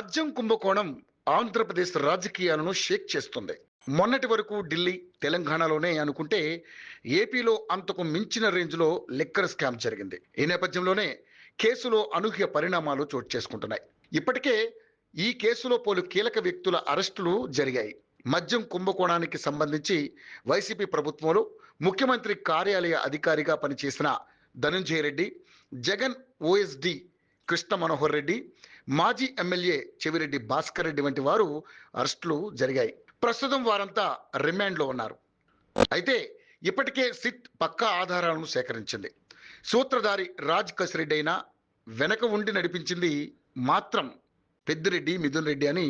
మద్యం కుంభకోణం ఆంధ్రప్రదేశ్ రాజకీయాలను షేక్ చేస్తుంది. మొన్నటి వరకు ఢిల్లీ, తెలంగాణలోనే అనుకుంటే ఏపీలో అంతకు మించిన రేంజ్లో లిక్కర్ స్కామ్ జరిగింది. ఈ నేపథ్యంలోనే కేసులో అనూహ్య పరిణామాలు చోటు చేసుకుంటున్నాయి. ఇప్పటికే ఈ కేసులో పలు కీలక వ్యక్తుల అరెస్టులు జరిగాయి. మద్యం కుంభకోణానికి సంబంధించి వైసీపీ ప్రభుత్వంలో ముఖ్యమంత్రి కార్యాలయ అధికారిగా పనిచేసిన ధనంజయ రెడ్డి, జగన్ ఓఎస్డి కృష్ణ మనోహర్ రెడ్డి, మాజీ ఎమ్మెల్యే చెవిరెడ్డి భాస్కర్ రెడ్డి వంటి వారు అరెస్టులు జరిగాయి. ప్రస్తుతం వారంతా రిమాండ్లో ఉన్నారు. అయితే ఇప్పటికే సిట్ పక్కా ఆధారాలను సేకరించింది. సూత్రధారి రాజ్ కసిరెడ్డి అయినా వెనక ఉండి నడిపించింది మాత్రం పెద్దిరెడ్డి, మిథున్ రెడ్డి అని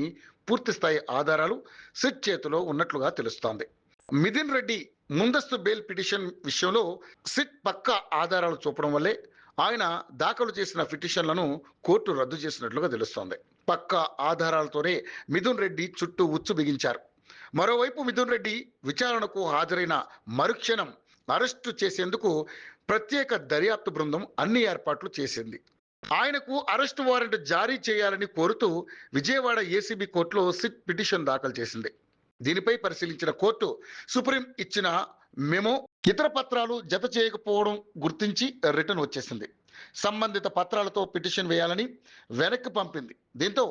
పూర్తి స్థాయి ఆధారాలు సిట్ చేతిలో ఉన్నట్లుగా తెలుస్తోంది. మిథున్ రెడ్డి ముందస్తు బెయిల్ పిటిషన్ విషయంలో సిట్ పక్కా ఆధారాలు చూపడం వల్లే ఆయన దాఖలు చేసిన పిటిషన్లను కోర్టు రద్దు చేసినట్లుగా తెలుస్తోంది. పక్కా ఆధారాలతోనే మిథున్ రెడ్డి చుట్టూ ఉచ్చు బిగించారు. మరోవైపు మిథున్ రెడ్డి విచారణకు హాజరైన మరుక్షణం అరెస్టు చేసేందుకు ప్రత్యేక దర్యాప్తు బృందం అన్ని ఏర్పాట్లు చేసింది. ఆయనకు అరెస్టు వారెంట్ జారీ చేయాలని కోరుతూ విజయవాడ ఏసీబీ కోర్టులో సిట్ పిటిషన్ దాఖలు చేసింది. దీనిపై పరిశీలించిన కోర్టు సుప్రీం ఇచ్చిన మెమో, ఇతర పత్రాలు జత చేయకపోవడం గుర్తించి రిటర్న్ వచ్చేసింది. సంబంధిత పత్రాలతో పిటిషన్ వేయాలని వెనక్కి పంపింది. దీంతో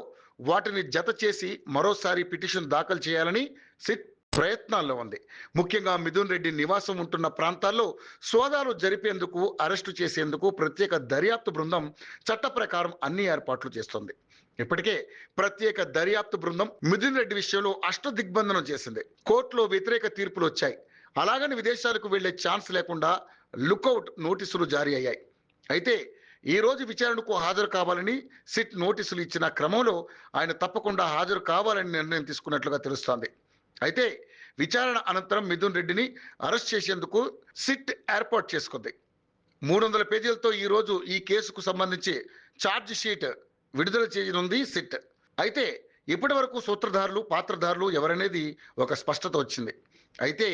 వాటిని జత చేసి మరోసారి పిటిషన్ దాఖలు చేయాలని సిట్ ప్రయత్నాల్లో ఉంది. ముఖ్యంగా మిథున్ రెడ్డి నివాసం ఉంటున్న ప్రాంతాల్లో సోదాలు జరిపేందుకు, అరెస్టు చేసేందుకు ప్రత్యేక దర్యాప్తు బృందం చట్ట ప్రకారం అన్ని ఏర్పాట్లు చేస్తుంది. ఇప్పటికే ప్రత్యేక దర్యాప్తు బృందం మిథున్ రెడ్డి విషయంలో అష్టదిగ్బంధనం చేసింది. కోర్టులో వ్యతిరేక తీర్పులు వచ్చాయి. అలాగని విదేశాలకు వెళ్లే ఛాన్స్ లేకుండా లుకౌట్ నోటీసులు జారీ అయ్యాయి. అయితే ఈ రోజు విచారణకు హాజరు కావాలని సిట్ నోటీసులు ఇచ్చిన క్రమంలో ఆయన తప్పకుండా హాజరు కావాలని నిర్ణయం తీసుకున్నట్లుగా తెలుస్తోంది. అయితే విచారణ అనంతరం మిథున్ రెడ్డిని అరెస్ట్ చేసేందుకు సిట్ ఏర్పాటు చేసుకుంది. 300 పేజీలతో ఈ రోజు ఈ కేసుకు సంబంధించి ఛార్జ్ షీట్ విడుదల చేయనుంది సిట్. అయితే ఇప్పటి వరకు సూత్రధారులు, పాత్రధారులు ఎవరనేది ఒక స్పష్టత వచ్చింది. అయితే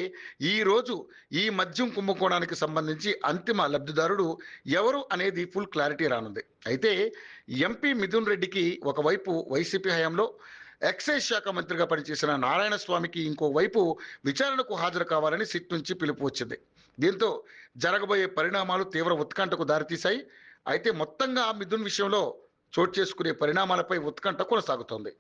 ఈ రోజు ఈ మద్యం కుంభకోణానికి సంబంధించి అంతిమ లబ్ధిదారుడు ఎవరు అనేది ఫుల్ క్లారిటీ రానుంది. అయితే ఎంపీ మిథున్ రెడ్డికి ఒకవైపు వైసీపీ హయాంలో ఎక్సైజ్ శాఖ మంత్రిగా పనిచేసిన నారాయణ స్వామికి ఇంకోవైపు విచారణకు హాజరు కావాలని సిట్ నుంచి పిలుపు వచ్చింది. దీంతో జరగబోయే పరిణామాలు తీవ్ర ఉత్కంఠకు దారితీశాయి. అయితే మొత్తంగా మిథున్ విషయంలో చోటు చేసుకునే పరిణామాలపై ఉత్కంఠ కొనసాగుతోంది.